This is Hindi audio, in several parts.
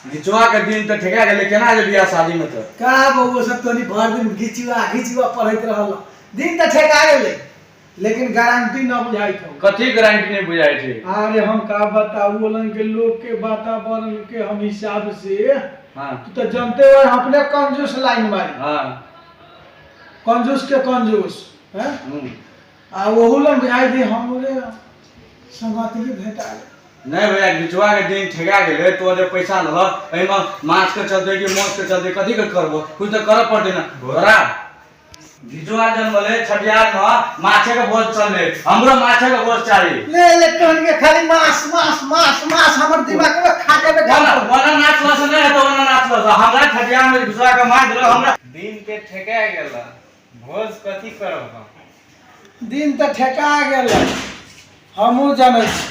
घिचवा के दिन तो ठेका गेले केना जे बियाह शादी में तो का बउआ सब तोनी भर दिन घिचवा पढ़त रहल दिन त ठेका गेले लेकिन गारंटी न बुझाई थो कथी गारंटी नहीं बुझाई थी। अरे हम का बताऊ बोलन के लोग के वातावरण के हम हिसाब से हां तू तो जानते हो अपने कंजूस लाइन मारी हां कंजूस के कंजूस हैं आ ओहु लन बुझाई दी हमरे संगति भेटा नहीं भैया घिचवा के दिन ठेका गेले तो जे पैसा न एमा माछ के चलते कि मोछ के चलते कथी के करबो कुछ तो कर पड़ते ना भरा घिचवा जन्मले छठियार में माछे के भोज चले हमरो माछे के भोज चाहिए ले कहन के खाली मांस हमर दिमाग में खा जाबे वाला नाच लस नहीं है तो वाला नाच लस हमरा छठियार में घिचवा के मार दिलो हमरा दिन के ठेका गेला भोज कथी करब दिन त ठेका गेल हमहू जानै छी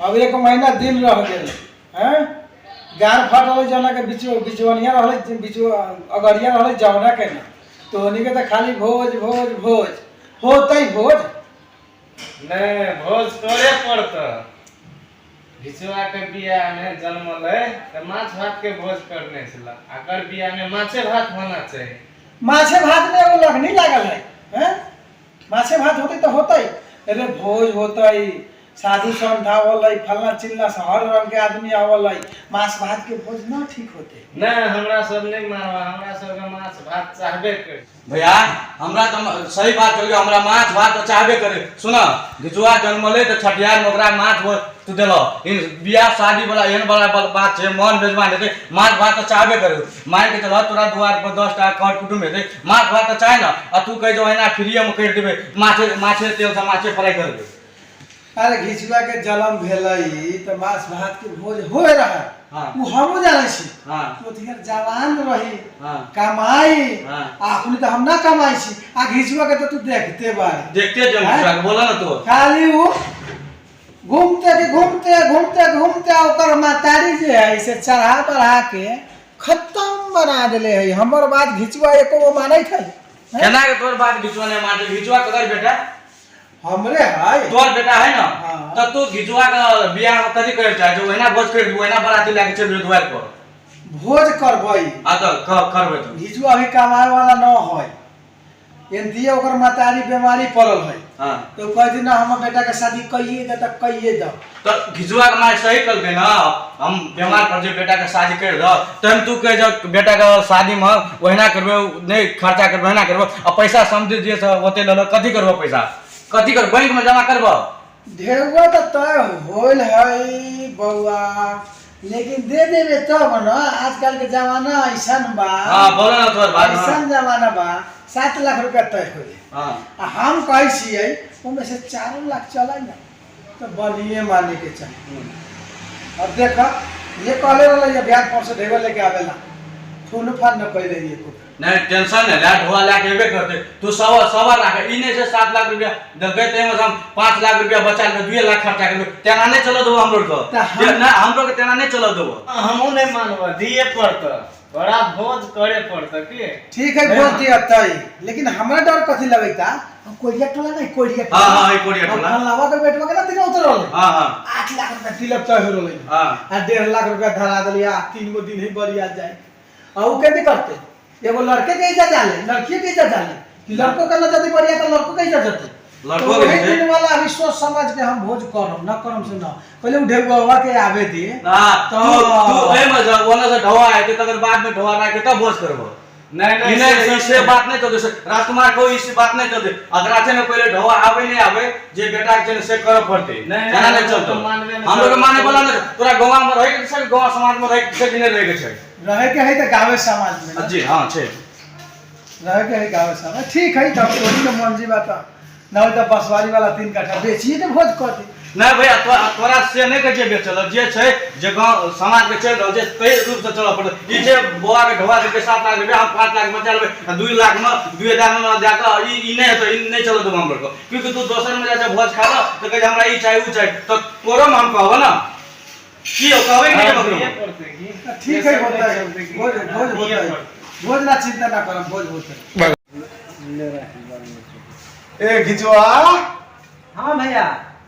अब 1 महीना दिन रह गेल हैं गार फटल जना के बिचवनिया रहले बिचो अगरिया रहले जवना के ना तोनी के त खाली भोज होतै भोज नहीं भोज करे पड़त घिचवा के बियाह में जन्मले तो माछ भात के भोज करने छला अगर बियाह में माछे भात होना चाहिए माछे भात में एगो लगनी लागल है हैं माछे भात होतै त होतै अरे भोज होतै साधु संत आवल फलना चिल्ला से हर रंग के आदमी आवल मांस भात के भोज ना ठीक होते नहीं हमरा सब नहीं मारवा हमरा सब के माछ भात चाहबे करे भैया हमरा तो सही बात कहलियो हमरा माछ भात तो चाहबे करे सुना घिचवा जन्मले तो छठियार में ओकरा माछ भात तू देलो इन बियाह शादी वाला एहन वाला बात छे मन बेजमान हेते माछ भात तो चाहबे करे मान के चल तोरा द्वार पर 10 टा कर कुटुम हेते माछ भात तो चाहे ना आ तू कह जो है ना फ्री में कर देबे माछे तेल से माछे फ्राई कर दे अरे घिचवा के जन्म भेलई त मांस भात के भोज होय रहा हां उ हमहु जानै छी हां ओथियर जवान रही हां कमाई हां आखुनी त हम ना कमाई छी आ घिचवा के त तू देखते बारे देखते जब घिचवा के बोला ना तो खाली उ घूमते ओकर मातारी जे है से बढ़ा के खत्म बना देले है हमर बात घिचवा एको मानै छै केना के तोर बात घिचवा ने मार घिचवा ककर बेटा हमरे है तोर बेटा है ना हाँ। त तू घिचवा का बियाह में कथी करे चाहे जो वहिना भोज कर दू वहिना बराती लेके चल द्वार पर भोज करबई आ तो करबे तो घिचवा अभी कमाए वाला न है एनतिए ओकर मातारी बीमारी पड़ल है हां तो कह दिन हमर बेटा के शादी कइए दे त कइए द तो घिचवा के मार सही कर ना हम बीमार पड़ जे बेटा के शादी कर दो तब तू कह जो बेटा का शादी में वहिना करबे नहीं खर्चा करबे वहिना करबो आ पैसा समझ जे से होते ल कथी करबो पैसा कथी कर बैंक में जमा करबो ढेउआ त तय होल है बउआ लेकिन दे देबे तब न आजकल के जमाना ऐसन बा हां बोलो ना तोर बात ऐसन जमाना बा 7 लाख रुपया तय होले हां आ हम कहै छियै ओमे से 4 लाख चलै ना तो बलिए माने के चाहिए अब देख ये कहले रहले ये ब्याज पर से ढेवा लेके आवेला फोन फान न कह रही है को नहीं टेंशन है लाट हुआ लाके एबे करते तू सवा लाख इने से 7 लाख रुपया दे ते हम 5 लाख रुपया बचा के 2 लाख खर्चा करबे तेना नहीं चलो दो हमरो को ना हमरो के तेना नहीं चलो दो हमहु नहीं मानवा दिए पड़त बड़ा भोज करे पड़त के ठीक है बोल दिया तई लेकिन हमरा डर कथि लगैता हम कोरिया टोला नहीं कोरिया हां हां ई कोरिया टोला हम लावा के बेटवा के ना दिन उतरल हां हां 8 लाख रुपया तिलक तय हो रहले हां आ 1.5 लाख रुपया धरा दलिया 3 गो दिन ही बरिया जाए आ उ के करते एगो लड़के के इज्जत डाले लड़की के इज्जत डाले कि लड़को के न जदी बढ़िया तो लड़को के इज्जत देते लड़को के दिन वाला अभी सोच समझ के हम भोज करम न करम से न पहले उ ढेगवा के आवे दे हां तू ए मजा बोला से ढवा है तो अगर बाद में ढवा ना के तब भोज करबो नहीं इससे बात नहीं चलते राजकुमार को इससे बात नहीं चलते अगर आचे में पहले ढवा आवे नहीं आवे जे बेटा के से कर पड़ते जाना नहीं चलतो हम लोग माने बोला ना पूरा गांव में रहे के सब गांव समाज में रहे के दिन रहे के छै रहे के है त गावे समाज में जी हां छै रहे के है गावे समाज ठीक है तब तोरी के मंजी बात ना हो त बसवारी वाला 3 कट्ठा बेचिए के भोज करती नहीं भैया तोरा से नहीं कह जे बेचल जे छै जे गांव समाज के चल रहल जे कई रूप से चल पड़त ई जे बोआ के ढवा के 7 लाख रुपया हम 5 लाख बचा लेबे 2 लाख में 2000 में जाके ई नहीं तो ई नहीं चलो दो हम लोग को क्योंकि तू दोसर में जाके भोज खा लो तो कहे हमरा ई चाहिए उ चाहिए तो तोरो में हम कहबो ना की हो कहबे नहीं बकरो ठीक है होता है भोज होता है भोज ना चिंता ना करम भोज होता है ए घिचवा हां भैया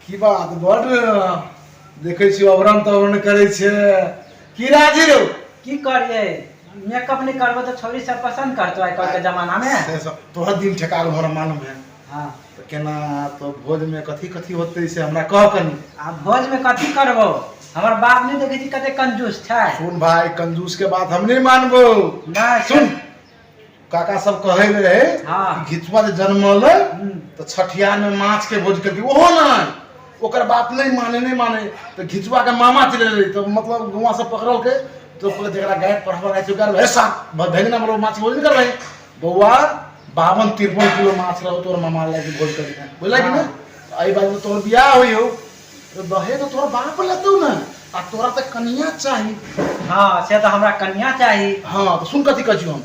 की बात बड़ देखै छी अवरण तवरण करै छै की राजी रो की करिए मेकअप नहीं करबो तो छोरी सब पसंद करतो आजकल के जमाना में। से सब तोहर दिन ठेका हमरा मालूम है हाँ तो केना तो भोज में कथी कथी होते से हमरा कह कनी। आ भोज में कथी करबो हमर बाप नहीं देखे छी कते कंजूस छै। सुन भाई कंजूस के बात हम नहीं मानबो। ना सुन काका सब कहे रहे हाँ। कि घिचवा जे जन्मल तो छठिया में माछ के भोज करती ओहो ना ओकर बात नहीं माने तो घिचवा के मामा चले रही तो मतलब गुआ से पकड़ल के तो जरा गाय पढ़वा रहे चुका ऐसा भगना बोलो माछ भोज नहीं कर रहे बउआ 52-53 किलो माछ रहो तोर मामा लगे भोज कर बोला कि ना आई बात में तोर बियाह हुई हो तो दहे तो तोर बाप लेतौ ना आ तोरा तो कन्या चाहिए। हाँ से तो हमरा कन्या चाहिए। हाँ तो सुन कथी कहू हम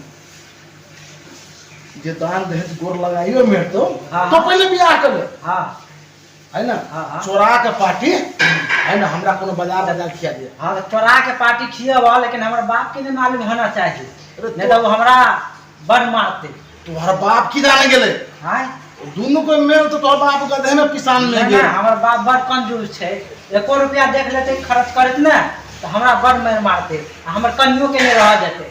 जे दान दहेज गोर लगाइयो मेर तो हाँ, तो पहले बियाह कर ले हाँ है ना हाँ, हाँ। चोरा के पार्टी है ना हमरा कोनो बाजार खिया दे। हाँ तो चोरा के पार्टी खियाबा लेकिन हमारे बाप के नहीं मालूम होना चाहिए अरे नहीं तो वो हमरा बड़ मारते। तुम्हारा बाप की जाने गेले हाँ दोनों को मेल तो तोहर बाप के देह में पिसान में नहीं गेल। हमारे बाप बड़ कंजूस है 1 रुपया देख लेते खर्च करत ना तो हमरा बड़ मार मारते हमर कन्यो के नहीं रह जाते।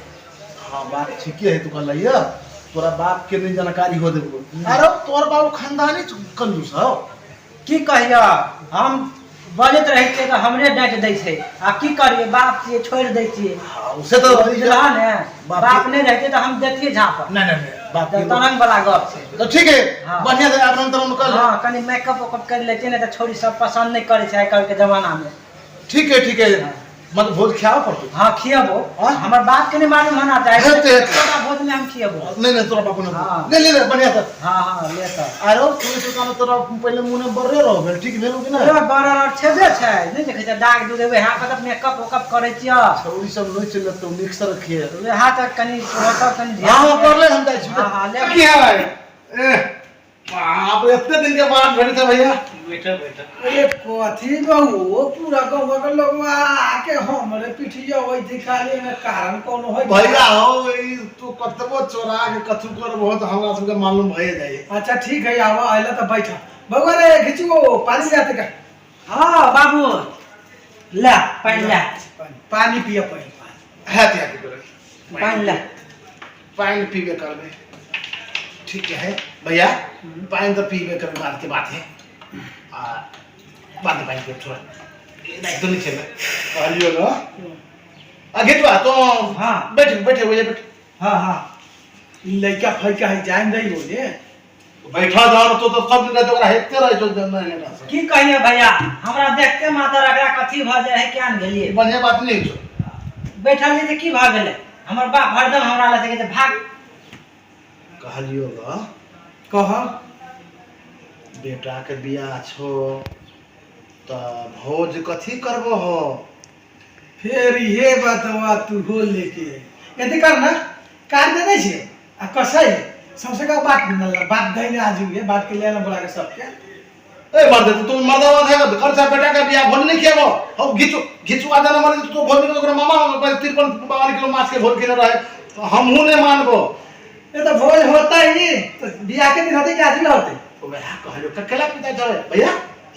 हाँ बात ठीक है तू कहलिए तोरा बाप के नहीं जानकारी हो देबो अरे तोहर बाप खानदानी कंजूस हो की कहिया हम बजत रहे छियै तो हमरे डांट दै छै आ की करिए बाप छियै छोड़ दै छियै। हाँ उसे तो बुझला ने बाप नहीं रहते तो हम देतिए झाप नहीं बाप की तरंग वाला गप छै। तो ठीक है हाँ। बढ़िया से आपन तरह कर ले। हाँ कनी मेकअप वेकअप कर लेते ना तो छोरी सब पसंद नहीं करे छै आजकल के जमाना में। ठीक है मतलब भोज खाओ पड़तो। हाँ खियाबो हाँ? हमर बाप के नहीं मालूम होना चाहिए हेते। छोटा भोज में हम खियाबो। नहीं तोरा बाप ने हाँ। ले बढ़िया से हाँ हाँ ले तो आरो तू काम तोरा पहले मुंह में बर्रे रहो भेल ठीक भेलौ कि ना ए बड़ा और छेबे छै नहीं देखे छै दाग दूध एबे हाथ पर मेकअप वेकअप करे छियै छौरी सब नहीं चलत तो मिक्सर रखिए। वे हाथ कनी होता कनी हां कर ले हम जाई छी। हाँ, हाँ, ले। की है भाई ए बाप रे इतने दिन के बाद भेट थे भैया। बैठा बैठा अरे कथी बहु पूरा गांव के लोग आके हमरे पिठिया होई दिखाले में कारण कोनो होई भैया हो ई तू कतबो चोरा के कथु कर बहुत हमरा सब के मालूम भए जाए। अच्छा ठीक है आवा आइला तो बैठा बगवा रे खिचो पानी लाते का। हाँ बाबू ला पानी ला पानी पिया पानी है त्या की करे पानी ला पानी पीबे करबे ठीक है भैया पानी तो पीबे कर बात की बात है आ बात पानी के छोड़ नहीं तो नहीं चले कहलियो ना आगे तो हाँ। बैठ भैया बैठ। हाँ हाँ लड़का फड़का है जान दई बोले बैठा जाओ तो सब दिन तो हेते रह जो नहीं ना की कहिए भैया हमरा देखते माता रगड़ा कथी भ जाए है क्या न गेलिए बढ़िया बात नहीं छो बैठल नहीं तो की भ गेले हमर बाप हरदम हमरा लगे के भाग कहलियो ना कह बेटा के बियाह छो त भोज कथी करबो हो फिर ये बतवा तू हो लेके यदि करना कार दे छे आ कसै सबसे का बात धइने आज ये बात के लेना बोला के सबके ए मर्द तू मर्दवा है कर सा बेटा का बियाह भोज नहीं कियाबो हम घिचवा देना मर तो भोज में ओकरा मामा 53-52 किलो माछ के भोज केने रहे तो हमहू नहीं मानबो। ये तो भोज होता ही तो बियाह के दिन होते कि आज भी होते तो मैं कहलियो ककेला पिता जावे भैया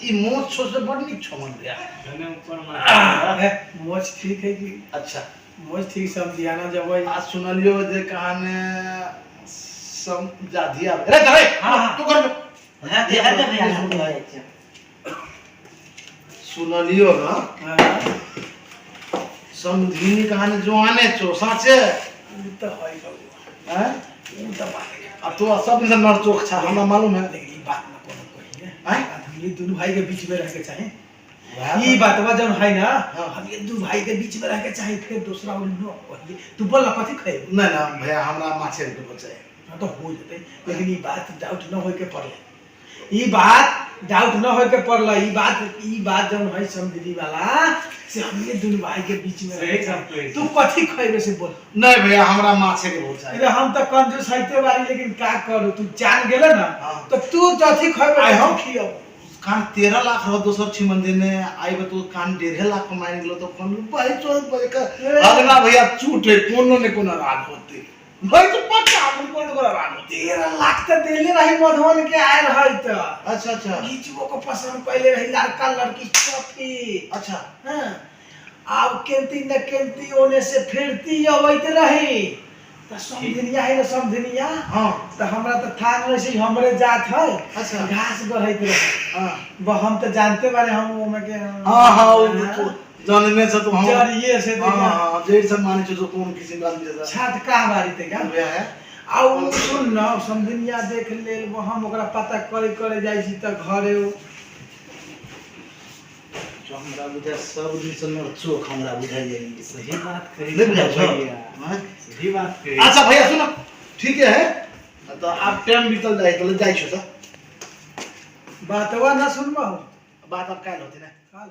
ई मोच छो से बड़ निक छो मन दिया मैंने ऊपर मार मोच ठीक है कि अच्छा मोच ठीक सब दियाना जबै आज सुनलियो जे कहाने सम जाधिया रे जावे हाँ, हाँ। तू कर है दे भैया सुनलियो ना समधिनी कहानी जवाने छो साचे तो है बाबू हैं तो बात अब तो सब दिन नर चोक छा हमरा मालूम है लेकिन ई बात ना कोनो कहिए हैं हम ये दोनों भाई के बीच में रह के चाहे वह ई बातवा जब है ना हाँ। हम ये दो भाई के बीच में रह के चाहे फिर दूसरा और नो कहिए तू बोल कथी खाए ना ना भैया हमरा माछे के बचाए हाँ तो हो जते लेकिन ई बात डाउट न होय के पड़ले ई बात डाउट न होय के पड़ले ई बात जब है समझली वाला से हम ये दोनों भाई के बीच में रह के तू कथी खाइबे से बोल नहीं भैया हमरा माछे के बचाए अरे हम तो कंजूस हइते बारी लेकिन का करू तू जान गेले ना हाँ। तो तू जथी खाइबे आइ हम हम खियो कान 13 लाख रहो दोसर छी मंदिर ने आइबे तो कान 1.5 लाख कमाई गेलो तो कौन भाई चोर बजे का अगला भैया चूटे कोनो ने कोनो राग होते भाई तो पक्का हम कोन को राग होते 13 लाख तो देले रही मधुबन के आए रही तो अच्छा गीचवो को पसंद पहले रही लड़का लड़की सफी अच्छा हाँ अब केंती न केंती ओने से फिरती अबैत रही त समझनिया है न समझनिया हाँ त हमरा त थान रहे से हमरे जात है अच्छा। घास गढ़ैत रहे हाँ हम त जानते बारे हम ओमे के हाँ हाँ वो तो जानने से तो हम जरिए से हाँ देखा हाँ जेड से माने जो कौन किसी बात भी जैसा छटका बारी ते का हुआ है आउ सुन न समझनिया देख ले हम ओकरा पता करे जाई छी त घरे जो हमरा बुझा सब दिन से न चोख हमरा बुझाई जाएगी सही बात कही नहीं बुझा भैया हाँ? सही बात कही अच्छा भैया सुनो ठीक है तो आप टाइम बीतल जाए तो जाई छो तो बातवा न सुनबा बात अब काल होती ना काल